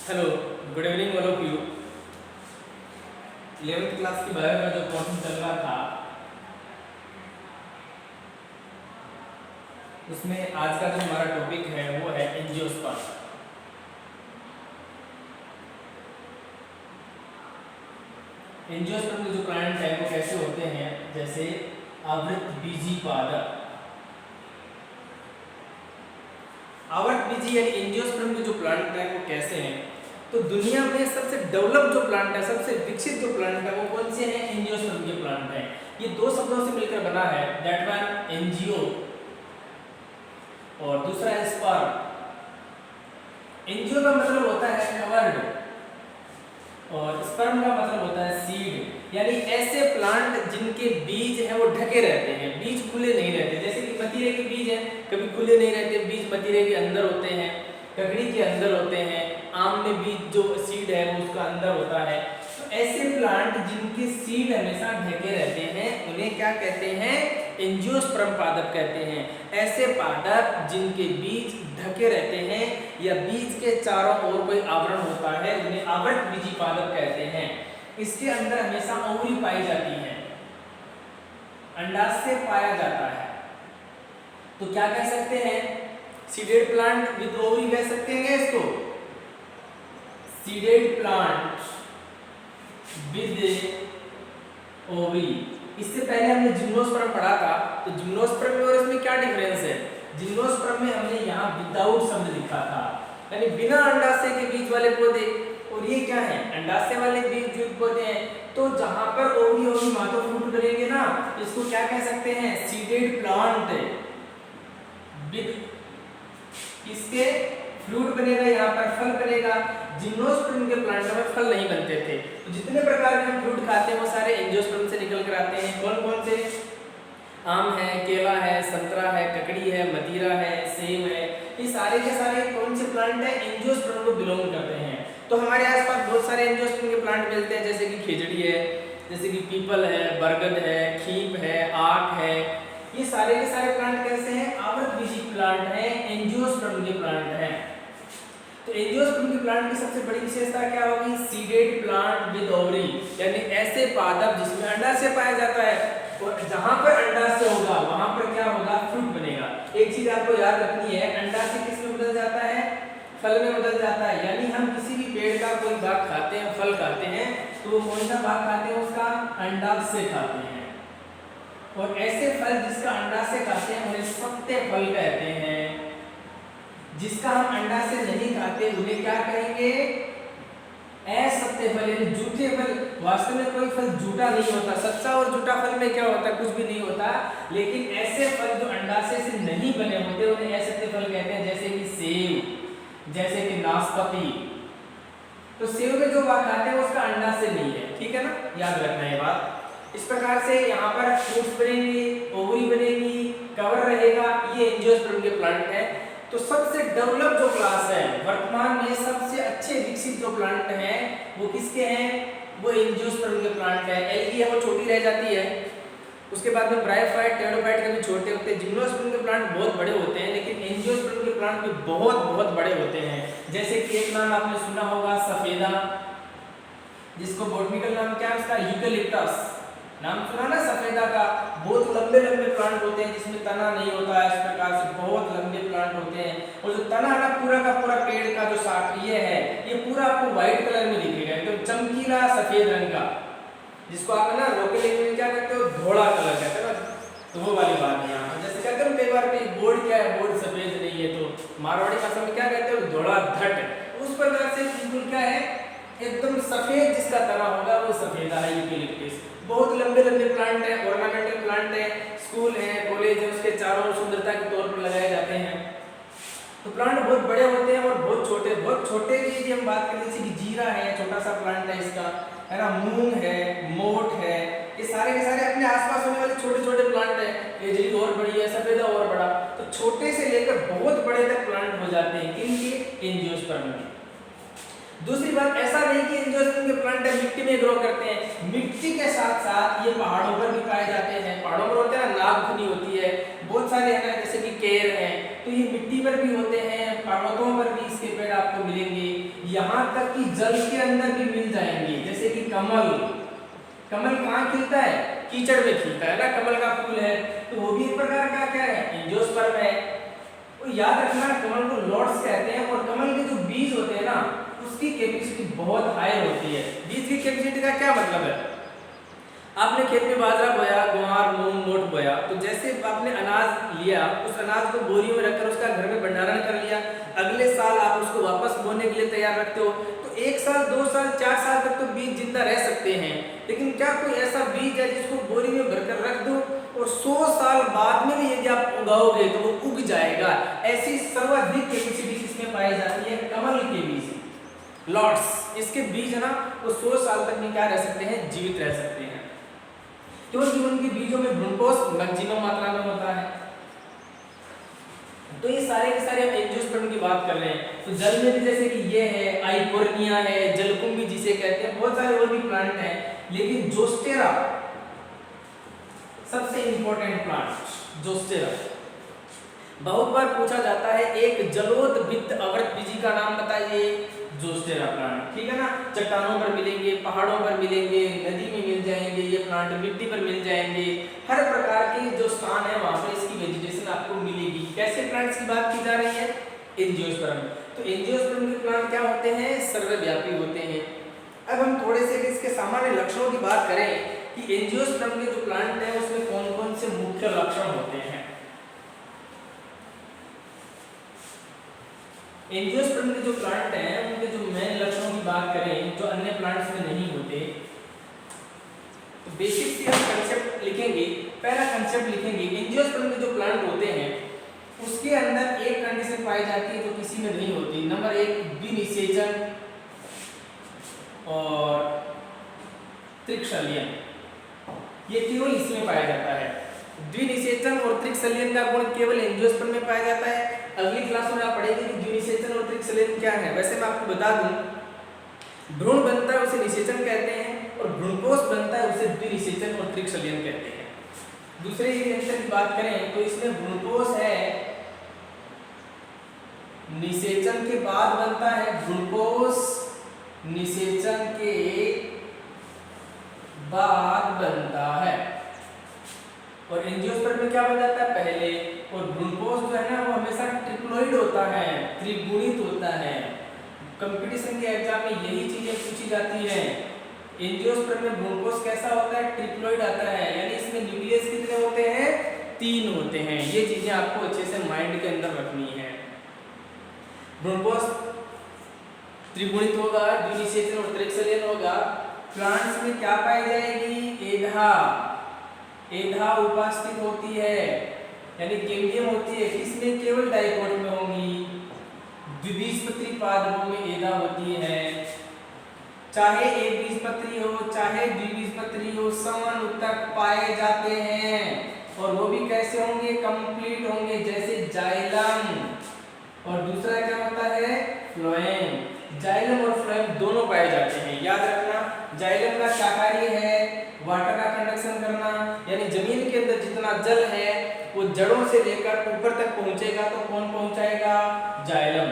Hello, good evening all of you. 11th class की bio का जो पोर्शन चल रहा था उसमें आज का जो हमारा टॉपिक है वो है एंजियोस्पर्म। एंजियोस्पर्म के जो प्लांट है वो कैसे होते हैं, जैसे आवृतबीजी पादप। आवृतबीजी यानी एंजियोस्पर्म के जो प्लांट है वो कैसे हैं, तो दुनिया में सबसे डेवलप जो प्लांट है, सबसे विकसित जो प्लांट है वो कौन से हैं? एंजियोस्पर्म के प्लांट हैं। ये दो शब्दों से मिलकर बना है, दैट वन एंजियो और दूसरा है स्पर्म। एंजियो का मतलब होता है कवर्ड और स्पर्म का मतलब होता है सीड, यानी ऐसे प्लांट जिनके बीज हैं वो ढके रहते हैं, बीज खुले नहीं रहते। जैसे कि मतीरे के बीज हैं, कभी खुले नहीं रहते, बीज मतीरे के अंदर होते हैं, ककड़ी के अंदर होते हैं, आम में बीज जो सीड है वो उसका अंदर होता है। तो ऐसे प्लांट जिनके सीड हमेशा ढके रहते हैं उन्हें क्या कहते हैं? एंजियोस्पर्म पादप कहते हैं। ऐसे पादप जिनके बीज ढके रहते हैं या बीज के चारों ओर कोई आवरण होता है उन्हें आवृतबीजी पादप कहते हैं। इसके अंदर हमेशा ओवरी पाई जाती है, अंडाशय पाया जाता है। तो क्या कह सकते हैं? सीडेड प्लांट विद ओवरी कह सकते हैं इसको, सीडेड प्लांट विद ओवरी। इससे पहले हमने जिम्नोस्पर्म पढ़ा था, तो जिम्नोस्पर्म में और इसमें क्या डिफरेंस है? जिम्नोस्पर्म में हमने यहाँ विदाउट शब्द लिखा था, यानी बिना अंडाशय के बीज वाले पौधे, और ये क्या है? अंडाशय वाले बीज युक्त पौधे हैं। तो जहां पर ओवरी होगी वहां तो फ्रूट बनेंगे ना, इसको क्या कह सकते हैं? सीडेड प्लांट विद, इसके फ्रूट बनेगा, यहाँ पर फल बनेगा। जिम्नोस्पर्म के प्लांट में फल नहीं बनते थे। तो जितने प्रकार के हम फ्रूट खाते हैं वो सारे एंजियोस्पर्म से निकल कर आते हैं। कौन कौन से? आम है, केला है, संतरा है, ककड़ी है, मतीरा है, सेब है, ये सारे के सारे कौन से प्लांट है? एंजियोस्पर्म को बिलोंग करते हैं। तो हमारे आसपास बहुत सारे एंजियोस्पर्म के प्लांट मिलते हैं, जैसे कि खिजड़ी है, जैसे कि पीपल है, बरगद है, खीप है, आक है। ये सारे के सारे प्लांट कैसे हैं? आवृतबीजी प्लांट हैं, एंजियोस्पर्म के प्लांट हैं। तो एंजियोस्पर्म के प्लांट की सबसे बड़ी विशेषता क्या होगी? सीडेड प्लांट विद ओवरी, यानी ऐसे पादप जिसमें अंडाशय पाया जाता है, और जहां पर अंडाशय होगा वहां पर क्या होगा? फ्रूट बनेगा। एक चीज आपको याद रखनी है, अंडाशय किस में बदल जाता है? फल में बदल जाता है। यानी हम किसी भी पेड़ का कोई भाग खाते हैं, फल खाते हैं, तो वो कौन सा भाग खाते हैं? उसका अंडाशय खाते हैं। और ऐसे फल जिसका अंडाशय खाते हैं उन्हें सत्य फल कहते हैं। जिसका हम अंडाशय नहीं खाते उन्हें क्या कहेंगे? असत्य फल, यानी झूठे फल। वास्तव में कोई फल झूठा नहीं होता, सच्चा और झूठा फल में क्या होता है? कुछ भी नहीं होता। लेकिन ऐसे फल जो अंडाशय से नहीं बने होते उन्हें असत्य फल कहते हैं, जैसे कि सेब, जैसे कि नाशपाती। तो सेब में जो भाग खाते हैं उसका अंडाशय नहीं है, ठीक है ना, याद रखना है बात। इस प्रकार से यहाँ पर फ्रूट्स बनेंगे, ओवरी बनेगी, कवर रहेगा, ये एंजियोस्पर्म के प्लांट है। तो सबसे डेवलप जो क्लास है, वर्तमान में सबसे अच्छे विकसित जो प्लांट हैं वो किसके हैं? वो एंजियोस्पर्म के प्लांट है। एल्गी है वो छोटी रह जाती है, उसके बाद में ब्रायोफाइट, टेरोफाइट के भी छोटे होते हैं। जिम्नोस्पर्म के प्लांट बहुत बड़े होते हैं, लेकिन एंजियोस्पर्म के प्लांट भी बहुत बहुत बड़े होते हैं। जैसे कि एक नाम आपने सुना होगा सफेदा, जिसको बॉटनिकल नाम क्या है उसका? यूकेलिप्टस। नाम सुना ना सफेदा का? बहुत लंबे लंबे प्लांट होते हैं जिसमें तना नहीं होता है, इस प्रकार से बहुत लंबे प्लांट होते हैं। और जो तना है पूरा का पूरा पेड़ का जो शाख ये है, ये पूरा आपको व्हाइट कलर में दिखेगा, एकदम चमकीला सफेद रंग का, जिसको आप ना लोकल लैंग्वेज में क्या कहते हो? धोला कलर कहते हैं ना। तो वो वाली बात है यहाँ, जैसे कहते हैं कई बार पे बोर्ड क्या है? बोर्ड सफेद नहीं है, तो मारवाड़ी भाषा में क्या कहते हो? धोला धट। उस प्रकार से बिल्कुल क्या है? एकदम सफेद जिसका तना होगा वो सफेदा है, यूकेलिप्टस। बहुत लंबे लंबे प्लांट है, ऑर्नामेंटल प्लांट है, स्कूल है, कॉलेज है, उसके चारों ओर सुंदरता के तौर पर लगाए जाते हैं। तो प्लांट बहुत बड़े होते हैं और बहुत छोटे की यदि हम बात करें, जैसे कि जीरा है, छोटा सा प्लांट है इसका, है ना, मूंग है, मोठ है, ये सारे के सारे अपने आसपास होने वाले छोटे छोटे प्लांट है। केजरी और बड़ी है, सफेदा और बड़ा। तो छोटे से लेकर बहुत बड़े तक प्लांट हो जाते हैं किनके? एंजियोस्पर्म में। दूसरी बात, ऐसा नहीं कि एंजियोस्पर्म के प्लांट मिट्टी में ग्रो करते हैं, मिट्टी के साथ साथ ये पहाड़ों पर भी पाए जाते हैं। पहाड़ों पर होते हैं ना, नागफनी होती है, बहुत सारे हैं जैसे कि केर है, तो ये मिट्टी पर भी होते हैं, पर्वतों पर भी इसके पेड़ आपको मिलेंगे। यहाँ यहाँ तक कि जल के अंदर भी मिल जाएंगे। जैसे कि कमल, कमल कहाँ खिलता है? कीचड़ में खिलता है ना, कमल का फूल है, तो वो भी एक प्रकार का क्या है? एंजियोस्पर्म है। तो याद रखना कमल को लॉर्ड्स कहते हैं, और कमल के जो बीज होते हैं ना उसकी कैपेसिटी बहुत हाई होती है। बीज की कैपेसिटी का क्या मतलब है? आपने खेत में बाजरा बोया, ग्वार, मूंग, मोठ बोया, तो जैसे आपने अनाज लिया, उस अनाज को बोरियों में रखकर उसका घर में भंडारण कर लिया, अगले साल आप उसको वापस बोने के लिए तैयार रखते हो, तो 1 साल 2 साल 4 साल तक तो बीज जिंदा रह सकते हैं। लेकिन क्या कोई ऐसा बीज है जिसको बोरी में भरकर रख दो और 100 साल बाद में भी यदि आप उगाओगे तो वो उग जाएगा? ऐसी सर्वाधिक कैपेसिटी किसमें पाई जाती है? कमल के बीज, लॉर्ड्स। इसके बीज है ना वो 100 साल तक में क्या रह सकते हैं? जीवित रह सकते हैं, क्योंकि उनके बीजों में ग्लूकोज मैक्सिमम मात्रा में होता है। तो ये सारे के सारे हम एंजियोस्पर्म की बात कर रहे हैं। तो जल में भी जैसे कि ये है, आइकोर्निया है, जलकुंभी जिसे कहते हैं, बहुत सारे और भी प्लांट हैं, लेकिन जोस्टेरा सबसे इंपॉर्टेंट प्लांट। जोस्टेरा बहुत बार पूछा जाता है, एक जलोदवित्त आवृतबीजी का नाम बताइए। जोस्टेरा प्लांट, ठीक है ना। चट्टानों पर मिलेंगे, पहाड़ों पर मिलेंगे, नदी में मिल जाएंगे, ये प्लांट मिट्टी पर मिल जाएंगे, हर प्रकार के जो स्थान है वहां पर इसकी वेजिटेशन आपको मिलेगी। कैसे प्लांट्स की बात की जा रही है? एंजियोस्पर्म। तो एंजियोस्पर्म के प्लांट क्या होते हैं? सर्वव्यापी होते हैं। अब हम थोड़े से इसके सामान्य लक्षणों की बात करें कि एंजियोस्पर्म के जो प्लांट हैं उसमें कौन कौन से मुख्य लक्षण होते हैं। एंजियोस्पर्म के जो प्लांट हैं उनके जो मेन लक्षणों की बात करें जो अन्य प्लांट्स में नहीं होते, तो बेसिक से हम कंसेप्ट लिखेंगे। पहला कंसेप्ट लिखेंगे, एंजियोस्पर्म के जो प्लांट होते हैं उसके अंदर एक कंडीशन पाई जाती है जो किसी में नहीं होती। नंबर 1, द्विनिषेचन और त्रिकशल्यन, ये केवल इसमें पाया जाता है। द्विनिषेचन और त्रिकशल्यन का गुण केवल एंजियोस्पर्म में पाया जाता है। अगली क्लास में आप पढ़ेंगे कि द्विनिषेचन और त्रिकशल्यन क्या है। वैसे मैं आपको बता दूं, भ्रूण बनता है उसे निषेचन कहते हैं, और भ्रूणकोष बनता है उसे द्विनिषेचन और त्रिकशल्यन कहते हैं। दूसरे अंतर की बात करें तो इसमें भ्रूणकोष है, निषेचन के बाद बनता है भ्रूणकोष, निषेचन के बाद बनता है। और एंजियोस्पर्म में क्या बन जाता है? पहले। और भ्रूणकोष जो है ना वो हमेशा ट्रिप्लोइड होता है, त्रिगुणित होता है। कंपटीशन के एग्जाम में यही चीजें पूछी जाती हैं। एंजियोस्पर्म में भ्रूणकोष कैसा होता है? ट्रिप्लोइड आता है, यानी इसमें न्यूक्लियस कितने होते हैं? 3 होते हैं। ये चीजें आपको अच्छे से माइंड के अंदर रखनी है। भ्रूणकोष त्रिगुणित होगा, द्विनिषेचन और त्रिकशल्यन होगा। प्लांट्स में क्या पाई जाएगी? एधा, एधा उपस्थित होती है, यानी कैम्बियम होती है। किसमें? केवल डाइकोट में होंगी। द्विबीजपत्री पादपों में एधा होती है। चाहे एक बीजपत्री हो चाहे द्विबीजपत्री हो, समानुत्तक पाए जाते हैं। और वो भी कैसे होंगे? कंप्लीट होंगे, जैसे जाइलम। और दूसरा क्या होता है? फ्लोएम। जाइलम और फ्लोएम दोनों पाए जाते हैं। याद रखना, जाइलम का क्या कार्य है? वाटर का कंडक्शन करना, यानी जमीन के अंदर जितना जल है वो जड़ों से लेकर ऊपर तक पहुंचेगा तो कौन पहुंचाएगा? जाइलम।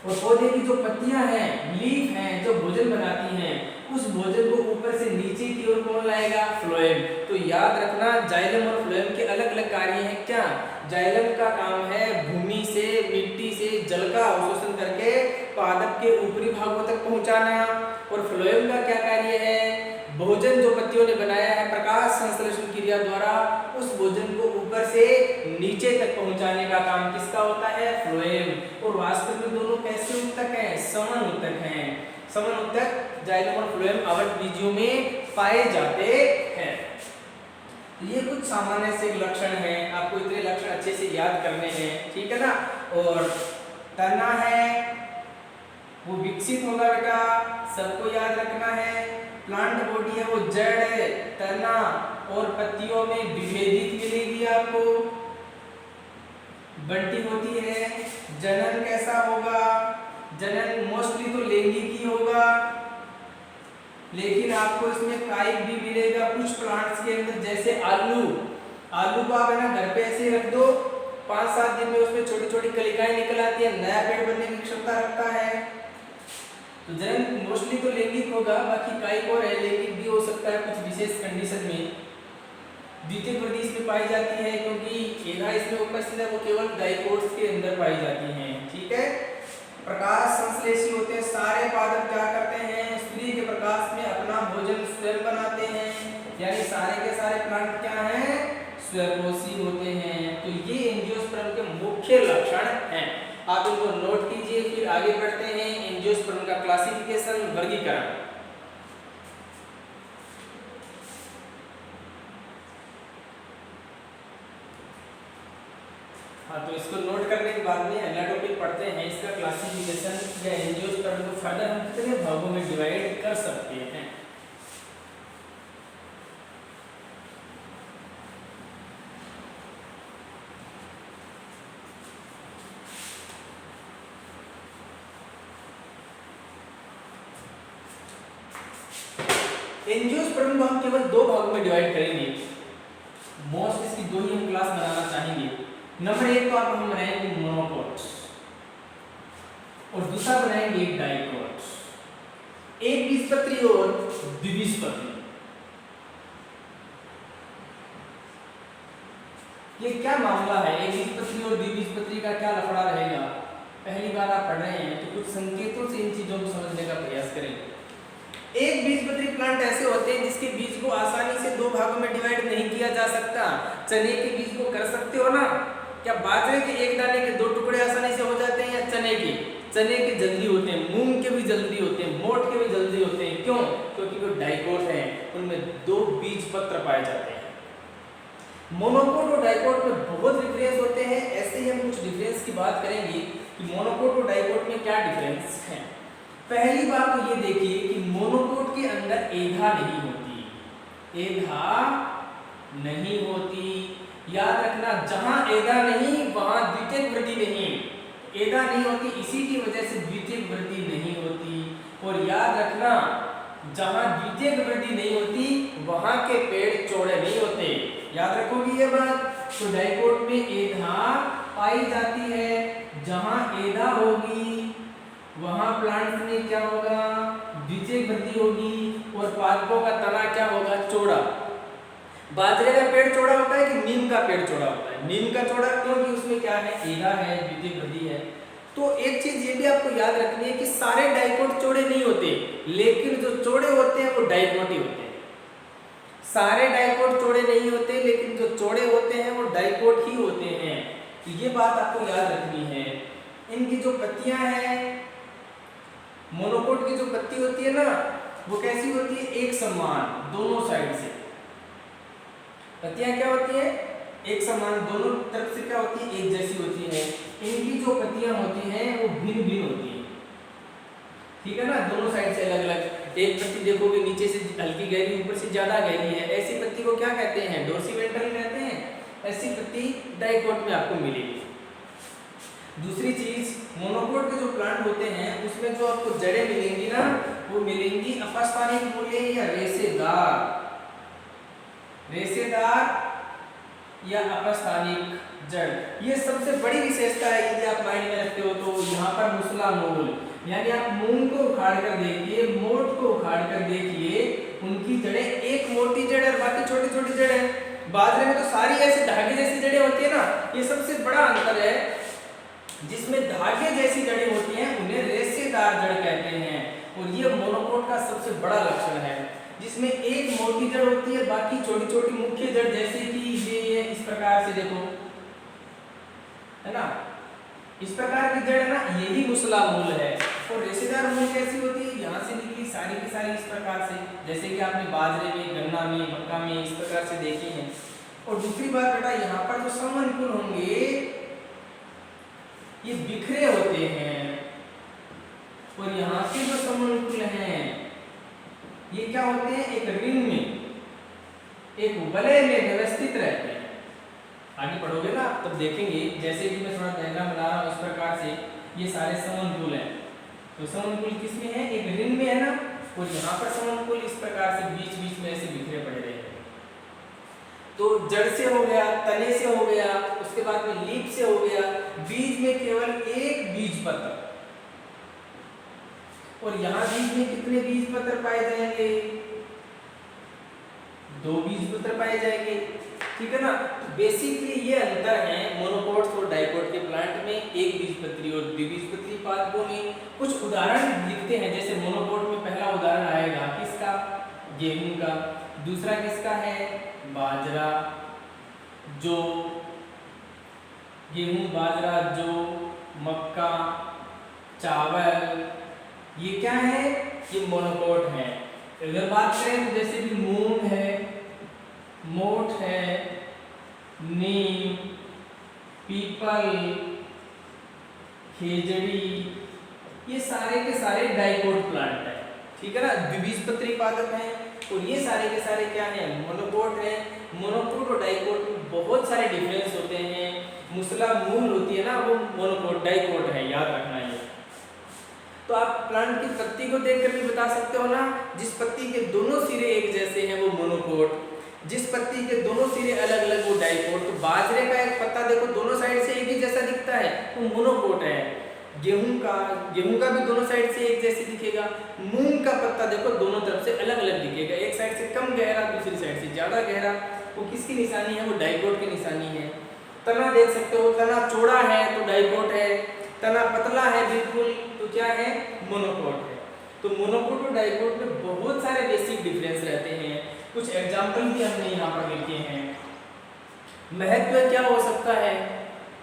और पौधे की जो पत्तियां हैं, लीफ हैं, जो भोजन बनाती हैं, उस भोजन को ऊपर से नीचे की ओर कौन लाएगा? फ्लोएम। तो याद रखना, जाइलम और फ्लोएम के अलग अलग कार्य हैं। क्या? जाइलम का काम है भूमि से, मिट्टी से जल का अवशोषण करके पादप के ऊपरी भागों तक पहुंचाना। और फ्लोएम का क्या कार्य है? भोजन जो पत्तियों ने बनाया है प्रकाश संश्लेषण क्रिया द्वारा उस भोजन को ऊपर से नीचे तक पहुंचाने का काम किसका होता है? फ्लोएम। और वास्तव में दोनों कैसे उत्तक हैं? समानुत्तक हैं। समानुत्तक जाइलम और फ्लोएम आवृतबीजियों में पाए जाते हैं। ये कुछ सामान्य से लक्षण हैं, आपको इतने लक्षण अच्छे से याद करने हैं, ठीक है ना। और तना है वो विकसित होगा बेटा, सबको याद रखना है। प्लांट बॉडी है वो जड़ है, तना और पत्तियों में विभेदित मिलेगी आपको, बंटी होती है। जनन कैसा होगा? जनन मोस्टली तो लैंगिक ही होगा, लेकिन आपको इसमें कायिक भी मिलेगा कुछ प्लांट्स के अंदर, जैसे आलू। आलू को आप है ना घर पे ऐसे ही रख दो, 5-7 दिन में उसमें छोटी छोटी कलिकाएं निकल आती है, नया पेड़ बनने की क्षमता रखता है। तो जनरल मोस्टली तो लैंगिक होगा, बाकी कायिक और अलैंगिक भी हो सकता है कुछ विशेष कंडीशन में। द्वितीयक वृद्धि इसमें पाई जाती है क्योंकि एधा इसमें उपस्थित है, वो केवल डाइकोट्स के अंदर पाई जाती हैं। ठीक है, प्रकाश संश्लेषी होते हैं, सारे पादप क्या करते हैं, सूर्य के प्रकाश में अपना भोजन स्वयं बनाते हैं, यानी सारे के सारे प्लांट क्या हैं, स्वयंपोषी होते हैं। तो ये एंजियोस्पर्म के मुख्य लक्षण हैं, आप इनको नोट कीजिए। फिर आगे बढ़ते हैं, एंजियोस्पर्म का क्लासिफिकेशन, वर्गीकरण। हाँ, तो इसको नोट करने के बाद में अगला टॉपिक पढ़ते हैं, इसका क्लासिफिकेशन या एंजियोस्पर्म को फर्दर हम कितने भागों में डिवाइड कर सकते हैं। एंजियोस्पर्म को हम केवल दो भागों में डिवाइड करेंगे, मोस्ट इसकी दो ही हम क्लास बनाना चाहेंगे। नंबर एक तो आप हम बनाएंगे मोनोकोट और दूसरा बनाएंगे डाइकोट, एक बीजपत्री और द्विबीजपत्री। ये क्या मामला है, एक बीजपत्री और द्विबीजपत्री का क्या लफड़ा रहेगा, पहली बार आप पढ़ रहे हैं तो कुछ संकेतों से इन चीजों को समझने का प्रयास करेंगे। एक बीजपत्री प्लांट ऐसे होते हैं जिसके बीज को आसानी से दो भागों में डिवाइड नहीं किया जा सकता। चने के बीज को कर सकते हो ना, क्या बाजरे के एक दाने के दो टुकड़े आसानी से हो जाते हैं, या चने के जल्दी होते हैं, मूंग के भी जल्दी होते हैं, मोठ के भी जल्दी होते हैं। क्यों? क्योंकि वो डाइकोट हैं, उनमें दो बीज पत्र पाए जाते हैं। मोनोकोट और डाइकोट में बहुत डिफरेंस होते हैं। ऐसे ही हम कुछ डिफरेंस की बात करेंगे कि मोनोकोट और डाइकोट में क्या डिफरेंस है। पहली बात तो ये देखिए कि मोनोकोट के अंदर एधा नहीं होती, एधा नहीं होती। याद रखना, जहां एधा नहीं वहां द्वितीयक वृद्धि नहीं, एधा नहीं होती इसी की वजह से द्वितीयक वृद्धि नहीं होती। और याद रखना, जहां द्वितीयक वृद्धि नहीं होती वहां के पेड़ चौड़े नहीं होते, याद रखोगी ये बात। तो डाइकोट में एधा पाई जाती है, जहां एधा होगी वहां प्लांट में क्या होगा, द्वितीयक वृद्धि होगी और पादपों का तना क्या होगा, चौड़ा। बाजरे का पेड़ चौड़ा होता है कि नीम का पेड़ चौड़ा होता है, नीम का चौड़ा, क्योंकि उसमें क्या है, एधा है, द्वितीयक वृद्धि है। तो एक चीज ये भी आपको याद रखनी है कि सारे डाइकोट चौड़े नहीं होते, लेकिन जो चौड़े होते हैं वो डाइकोट ही होते हैं। सारे डाइकोट चौड़े नहीं होते, लेकिन जो चौड़े होते हैं वो डाइकोट ही होते हैं। तो ये बात आपको याद रखनी है। इनकी जो पत्तियां हैं, मोनोकोट की जो पत्ती होती है ना, वो कैसी होती है, एक समान दोनों साइड से। पत्तियां क्या होती है, एक समान दोनों तरफ से क्या होती है, एक जैसी होती है। इनकी जो पत्तियां होती हैं वो भिन्न भिन्न होती है, ठीक है ना, दोनों साइड से अलग अलग। एक पत्ती देखोगे नीचे से हल्की गहरी, ऊपर से ज्यादा गहरी है, ऐसी पत्ती को क्या कहते हैं, डोर्सीवेंट्रल कहते हैं। ऐसी पत्ती डाइकोट में आपको मिलेगी। दूसरी चीज, मोनोकोट के जो प्लांट होते हैं उसमें जो आपको जड़ें मिलेंगी ना, वो मिलेंगी अपस्थानिक मूल्य या रेशेदार या अपस्थानिक जड़। ये सबसे बड़ी विशेषता है, यदि आप माइंड में रखते हो तो। यहाँ पर मुसला मूल, यानी आप मूंग को उखाड़ कर देखिए, मोठ को उखाड़ कर देखिए, उनकी जड़ें एक मोटी जड़ और बाकी छोटी छोटी जड़ है। बाजरे में तो सारी ऐसी धागे जैसी जड़ें होती है ना, ये सबसे बड़ा अंतर है। जिसमें धागे जैसी जड़ें होती हैं उन्हें रेशेदार जड़ कहते हैं, और ये मोनोकोट का सबसे बड़ा लक्षण है, जिसमें एक मोटी जड़ होती है, बाकी छोटी छोटी मुख्य जड़, जैसे कि ये इस प्रकार से देखो, है ना, इस प्रकार की जड़ है ना, यही मुसला मूल है। और रेशेदार मूल कैसी होती है, यहाँ से निकली सारी की सारी इस प्रकार से, जैसे कि आपने बाजरे में, गन्ना में, मक्का में इस प्रकार से देखी है। और दूसरी बात बेटा, यहाँ पर जो समअनुकूल होंगे ये बिखरे होते हैं, और यहाँ के जो समअनुकूल हैं ये क्या होते हैं, एक रिंग में, एक वलय में व्यवस्थित रहते हैं। आगे पढ़ोगे ना तब देखेंगे, जैसे कि मैं थोड़ा डायग्राम बना रहा हूँ इस प्रकार से, ये सारे समअनुकूल हैं। तो समअनुकूल किस में है, एक रिंग में है ना, और यहाँ पर समअनुकूल इस प्रकार से बीच बीच में ऐसे बिखरे पड़े रहे हैं। तो जड़ से हो गया, तने से हो गया, उसके बाद में लीफ से हो गया, बीज में केवल एक बीज पत्र। और यहाँ बीज में कितने बीज पत्र पाए जाएंगे? 2 बीज पत्र पाए जाएंगे, ठीक है ना। बेसिकली ये अंतर है मोनोकोट्स और डाइकोट के प्लांट में, एक बीजपत्री और द्विबीजपत्री पादपों में। कुछ उदाहरण लिखते हैं, जैसे मोनोकोट में पहला उदाहरण आएगा किसका? गेहूं का। दूसरा किसका है? बाजरा, जौ, गेहूं, बाजरा, जौ, मक्का, चावल, ये क्या है? ये मोनोकोट है। अगर बात करें तो जैसे कि मूंग है, मोठ है, नीम, पीपल, खेजड़ी, ये सारे के सारे डाइकोट प्लांट है, ठीक है ना, द्विबीजपत्री पादप हैं। और ये सारे के सारे क्या हैं? मोनोकोट हैं। मोनोकोट और डाइकोट में बहुत सारे डिफरेंस होते हैं। मुसला मूल होती है ना, वो मोनोकोट, डाइकोट है, याद रखना ये। तो आप प्लांट की पत्ती को देखकर भी बता सकते हो ना, जिस पत्ती के दोनों सिरे एक जैसे हैं वो मोनोकोट, जिस पत्ती के दोनों सिरे अलग अलग वो डाइकोट। तो बाजरे का एक पत्ता देखो दोनों साइड से एक ही जैसा दिखता है, वो मोनोकोट है। गेहूं का भी दोनों साइड से एक जैसे दिखेगा। मूंग का पत्ता देखो दोनों तरफ से अलग अलग दिखेगा, एक साइड से कम गहरा, दूसरी साइड से ज्यादा गहरा। वो किसकी निशानी है? वो डाइकोट की निशानी है। तना देख सकते हो, तना चौड़ा है तो डाइकोट है, तना पतला है बिल्कुल तो क्या है? मोनोकोट है। तो मोनोकोट और डाइकोट में बहुत सारे बेसिक डिफरेंस रहते हैं। कुछ एग्जाम्पल भी हमने यहाँ पर लिखे हैं। महत्व क्या हो सकता है?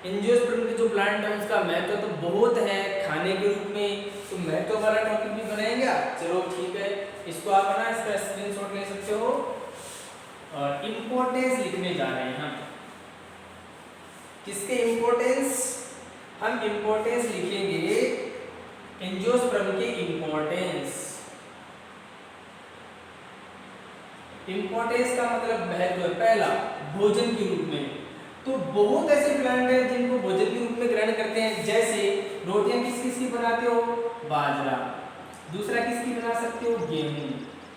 एंजियोस्पर्म के जो प्लांट है उसका महत्व तो बहुत है खाने के रूप में, तो महत्व वाला टॉपिक भी बनाएंगे। चलो ठीक है, इसको आप ना इसका स्क्रीनशॉट ले सकते हो। और इम्पोर्टेंस लिखने जा रहे हैं हम। किसके इम्पोर्टेंस? हम इम्पोर्टेंस लिखेंगे एंजियोस्पर्म के इम्पोर्टेंस। इम्पोर्टेंस का मतलब महत्व। पहला, भोजन के रूप में, तो बहुत ऐसे प्लांट हैं जिनको भोजन के रूप में ग्रहण करते हैं। जैसे रोटियां किस किस की बनाते हो? बाजरा। दूसरा किसकी बना सकते हो? गेहूं।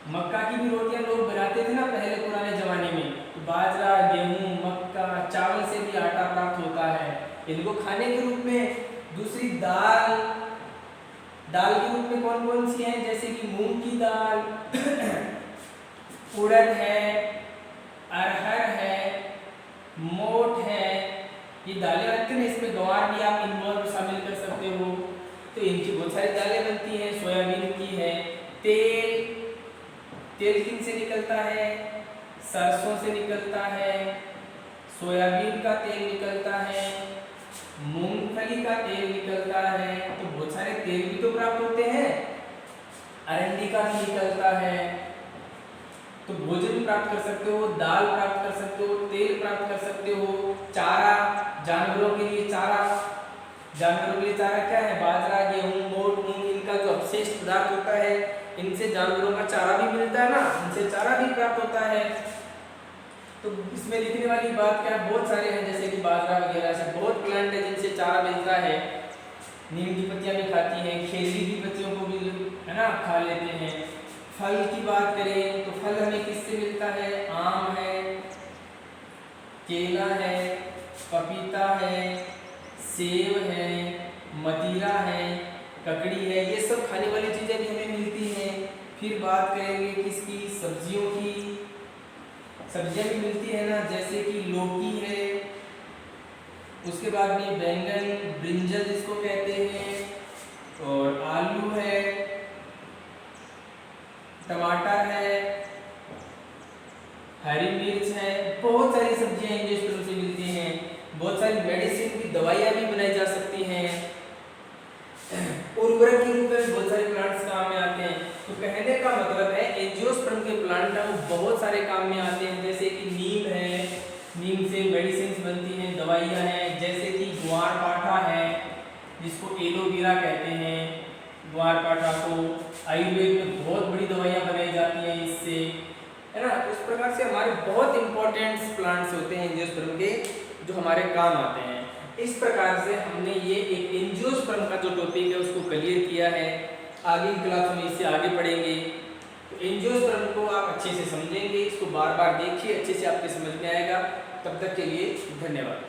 मक्का की भी रोटियां लोग बनाते थे ना पहले पुराने जमाने में, तो बाजरा, गेहूं, मक्का, चावल से भी आटा प्राप्त होता है, इनको खाने के रूप में। दूसरी दाल, दाल के रूप में कौन कौन सी हैं? जैसे कि मूंग की दाल, उड़द है, अरहर है, मोठ है, ये दालें बनती हैं। इसमें ग्वार भी आप इन्वॉल्व शामिल कर सकते हो। तो इनकी बहुत सारी दालें बनती हैं। सोयाबीन की है। तेल, तेल किन से निकलता है? सरसों से निकलता है। सोयाबीन का तेल निकलता है। मूंगफली का तेल निकलता है। तो बहुत सारे तेल भी तो प्राप्त होते हैं। अरंडी का भी निकलता है। तो भोजन प्राप्त कर सकते हो, दाल प्राप्त कर सकते हो, तेल प्राप्त कर सकते हो। चारा, जानवरों के लिए चारा, जानवरों के लिए चारा क्या है? बाजरा, गेहूं, मोठ, मूंग, इनका जो अवशिष्ट पदार्थ होता है, इनसे जानवरों का चारा भी मिलता है ना, इनसे चारा भी प्राप्त होता है। तो इसमें लिखने वाली बात क्या है? बहुत सारे हैं, जैसे कि बाजरा वगैरह से बहुत प्लांट है जिनसे चारा मिलता है। नीम की पत्तियां भी खाती हैं, खेजड़ी की पत्तियों को भी है ना खा लेते हैं। फल की बात करें तो फल हमें किससे मिलता है? आम है, केला है, पपीता है, सेब है, मदिरा है, ककड़ी है, ये सब खाने वाली चीज़ें भी हमें मिलती हैं। फिर बात करेंगे किसकी? सब्जियों की। सब्जियां भी मिलती है ना, जैसे कि लौकी है, उसके बाद में बैंगन, ब्रिंजल जिसको कहते हैं, और आलू है, टमाटर है, हरी मिर्च है। बहुत सारी सब्जियां एंजियोस्पर्म से मिलती हैं। बहुत सारी मेडिसिन की दवाइयां भी बनाई जा सकती हैं। उर्वरक के रूप में बहुत सारे प्लांट्स काम में आते हैं। तो कहने का मतलब है एंजियोस्पर्म के प्लांट है वो बहुत सारे काम में आते हैं। जैसे कि नीम है, नीम से मेडिसिन बनती हैं, दवाइयाँ हैं। जैसे कि ग्वारपाठा है जिसको एलोवेरा कहते हैं, ग्वारपाठा को आयुर्वेद में बहुत बड़ी दवाइयाँ बनाई जाती हैं इससे, है ना। उस प्रकार से हमारे बहुत इंपॉर्टेंट प्लांट्स होते हैं एंजियोस्पर्म के जो हमारे काम आते हैं। इस प्रकार से हमने ये एक एंजियोस्पर्म का जो टॉपिक है उसको क्लियर किया है। आगे की क्लास में इससे आगे पढ़ेंगे। तो एंजियोस्पर्म को आप अच्छे से समझेंगे, इसको बार बार देखिए, अच्छे से आपके समझ में आएगा। तब तक के लिए धन्यवाद।